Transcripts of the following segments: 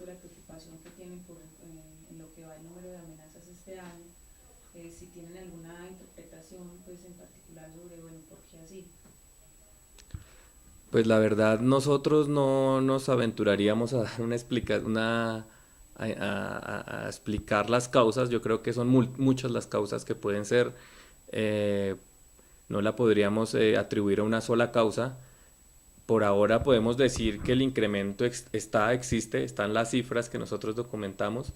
la preocupación que tienen por en lo que va el número de amenazas este año, si tienen alguna interpretación pues en particular sobre, bueno, ¿por qué así? Pues la verdad, nosotros no nos aventuraríamos a dar a explicar las causas. Yo creo que son muchas las causas que pueden ser. eh, no la podríamos atribuir a una sola causa. Por ahora podemos decir que el incremento existe, están las cifras que nosotros documentamos.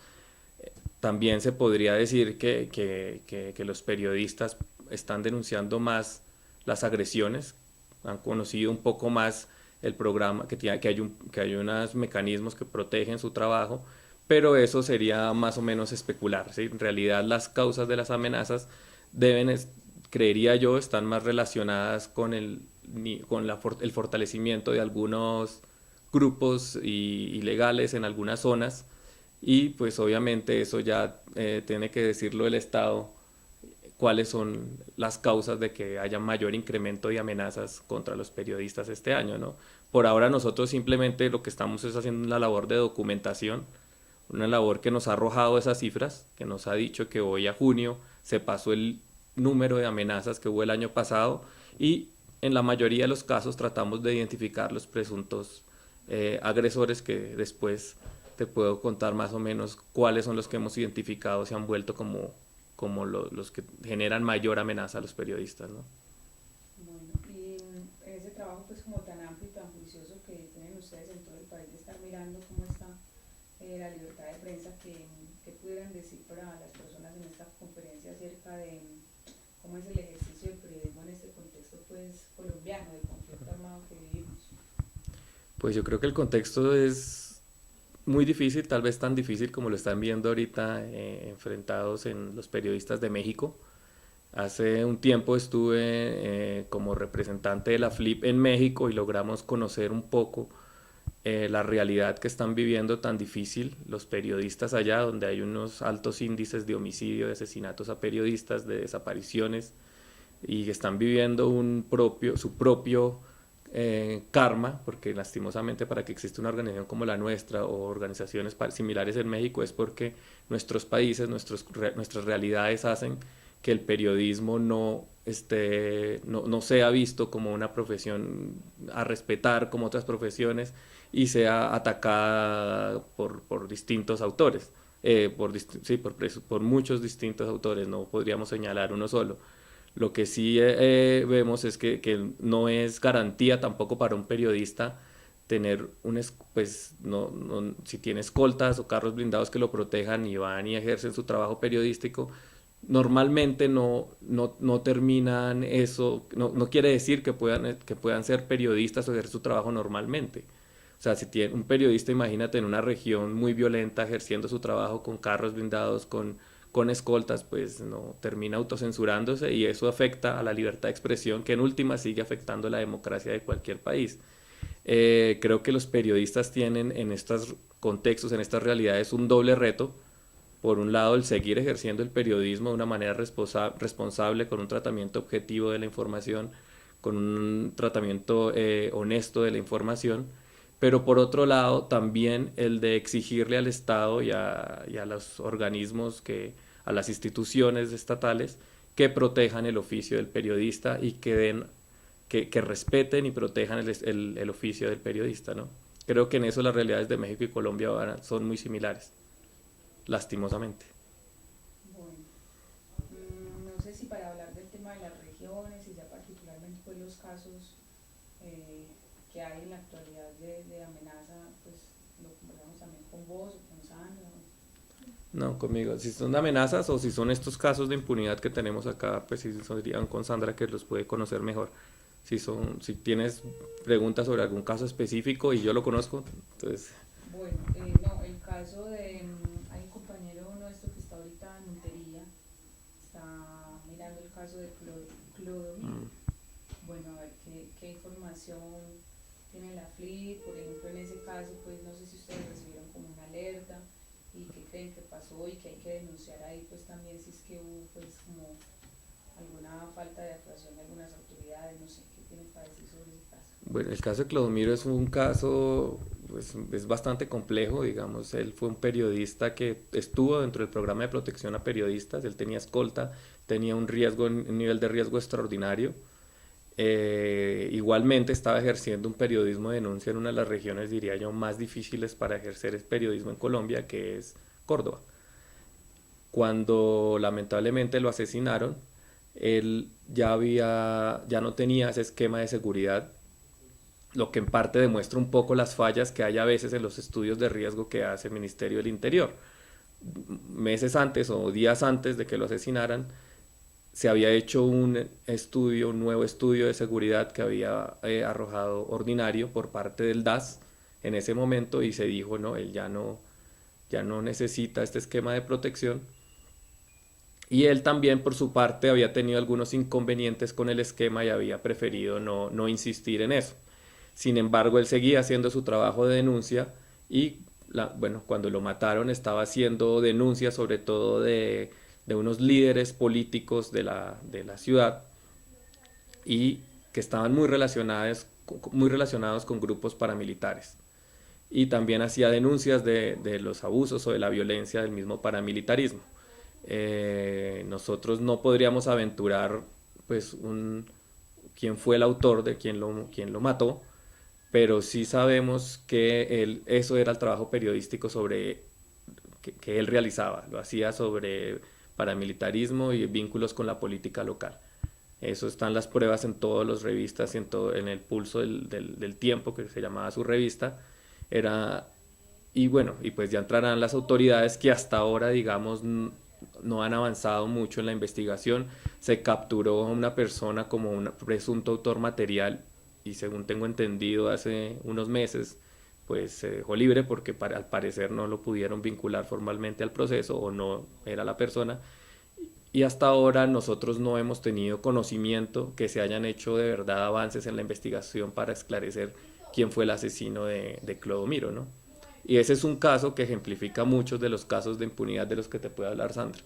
También se podría decir que los periodistas están denunciando más las agresiones, han conocido un poco más el programa, que hay unos mecanismos que protegen su trabajo, pero eso sería más o menos especular, ¿sí? En realidad las causas de las amenazas deben, creería yo, están más relacionadas con el fortalecimiento de algunos grupos ilegales en algunas zonas, y pues obviamente eso ya tiene que decirlo el Estado, cuáles son las causas de que haya mayor incremento de amenazas contra los periodistas este año, ¿no? Por ahora nosotros simplemente lo que estamos es haciendo una labor de documentación, una labor que nos ha arrojado esas cifras, que nos ha dicho que hoy a junio se pasó el número de amenazas que hubo el año pasado, y en la mayoría de los casos tratamos de identificar los presuntos agresores, que después te puedo contar más o menos cuáles son los que hemos identificado, se han vuelto como los que generan mayor amenaza a los periodistas, ¿no? Bueno, y en ese trabajo pues como tan amplio y tan juicioso que tienen ustedes en todo el país de estar mirando cómo está la libertad de prensa, que pudieran decir para las personas en esta conferencia acerca de cómo es el ejercicio del periodismo en este contexto pues colombiano de conflicto armado que vivimos. Pues yo creo que el contexto es muy difícil, tal vez tan difícil como lo están viendo ahorita enfrentados en los periodistas de México. Hace un tiempo estuve como representante de la FLIP en México y logramos conocer un poco la realidad que están viviendo tan difícil los periodistas allá, donde hay unos altos índices de homicidio, de asesinatos a periodistas, de desapariciones, y que están viviendo su propio karma, porque lastimosamente para que exista una organización como la nuestra o organizaciones similares en México es porque nuestros países, nuestras realidades hacen que el periodismo no sea visto como una profesión a respetar como otras profesiones, y sea atacada por distintos autores, sí, por muchos distintos autores, no podríamos señalar uno solo. Lo que sí vemos es que no es garantía tampoco para un periodista tener pues si tiene escoltas o carros blindados que lo protejan y van y ejercen su trabajo periodístico, normalmente no terminan eso, no quiere decir que puedan ser periodistas o ejercer su trabajo normalmente. O sea, si tiene un periodista, imagínate, en una región muy violenta ejerciendo su trabajo con carros blindados, con escoltas, pues no termina autocensurándose, y eso afecta a la libertad de expresión, que en última sigue afectando la democracia de cualquier país. Creo que los periodistas tienen en estos contextos, en estas realidades, un doble reto. Por un lado, el seguir ejerciendo el periodismo de una manera responsable, con un tratamiento objetivo de la información, con un tratamiento honesto de la información, pero por otro lado también el de exigirle al Estado y a los organismos, a las instituciones estatales, que protejan el oficio del periodista y que respeten y protejan el oficio del periodista, ¿no? Creo que en eso las realidades de México y Colombia son muy similares, lastimosamente. Bueno, no sé si para hablar del tema de las regiones y ya particularmente pues los casos eh, que hay en la actualidad de amenaza, pues lo conversamos también con vos o con Sandra. No, conmigo. Si son amenazas o si son estos casos de impunidad que tenemos acá, pues sí serían con Sandra, que los puede conocer mejor. Si tienes preguntas sobre algún caso específico y yo lo conozco, entonces. Bueno, no, el caso de, hay un compañero nuestro que está ahorita en Montería, está mirando el caso de Clodomiro. mm, Bueno, a ver qué información tiene la FLIP, por ejemplo, en ese caso, pues no sé si ustedes recibieron como una alerta y qué creen que pasó y que hay que denunciar ahí, pues también si es que hubo pues como alguna falta de actuación de algunas autoridades, no sé, ¿qué tienen para decir sobre ese caso? Bueno, el caso de Clodomiro es un caso pues es bastante complejo, digamos, él fue un periodista que estuvo dentro del programa de protección a periodistas, él tenía escolta, tenía un nivel de riesgo extraordinario. Igualmente estaba ejerciendo un periodismo de denuncia en una de las regiones, diría yo, más difíciles para ejercer el periodismo en Colombia, que es Córdoba. Cuando lamentablemente lo asesinaron, él ya no tenía ese esquema de seguridad, lo que en parte demuestra un poco las fallas que hay a veces en los estudios de riesgo que hace el Ministerio del Interior. Meses antes o días antes de que lo asesinaran, se había hecho un nuevo estudio de seguridad que había arrojado ordinario por parte del DAS en ese momento, y se dijo, no, él ya no necesita este esquema de protección. Y él también, por su parte, había tenido algunos inconvenientes con el esquema y había preferido no insistir en eso. Sin embargo, él seguía haciendo su trabajo de denuncia y, bueno, cuando lo mataron estaba haciendo denuncias sobre todo de unos líderes políticos de la ciudad, y que estaban muy relacionados con grupos paramilitares. Y también hacía denuncias de los abusos o de la violencia del mismo paramilitarismo. Nosotros no podríamos aventurar pues quién fue el autor de quién lo mató, pero sí sabemos que eso era el trabajo periodístico que él realizaba, lo hacía sobre paramilitarismo y vínculos con la política local. Eso están las pruebas en todas las revistas y en el pulso del tiempo, que se llamaba su revista. Era, y bueno, y pues ya entrarán las autoridades que hasta ahora, digamos, no han avanzado mucho en la investigación. Se capturó a una persona como un presunto autor material y, según tengo entendido, hace unos meses pues se dejó libre porque al parecer no lo pudieron vincular formalmente al proceso o no era la persona. Y hasta ahora nosotros no hemos tenido conocimiento que se hayan hecho de verdad avances en la investigación para esclarecer quién fue el asesino de Clodomiro, ¿no? Y ese es un caso que ejemplifica muchos de los casos de impunidad de los que te puede hablar Sandra.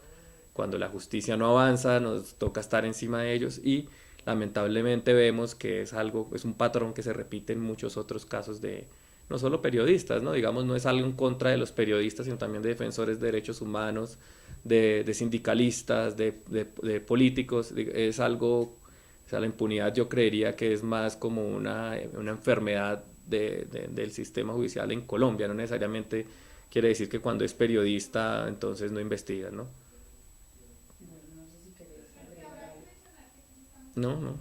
Cuando la justicia no avanza, nos toca estar encima de ellos, y lamentablemente vemos que es un patrón que se repite en muchos otros casos de no solo periodistas, ¿no? Digamos, no es algo en contra de los periodistas, sino también de defensores de derechos humanos, de sindicalistas, de políticos. Es algo, o sea, la impunidad yo creería que es más como una enfermedad del sistema judicial en Colombia. No necesariamente quiere decir que cuando es periodista entonces no investiga, ¿no? Bueno, no sé si querés agregar algo. No, no.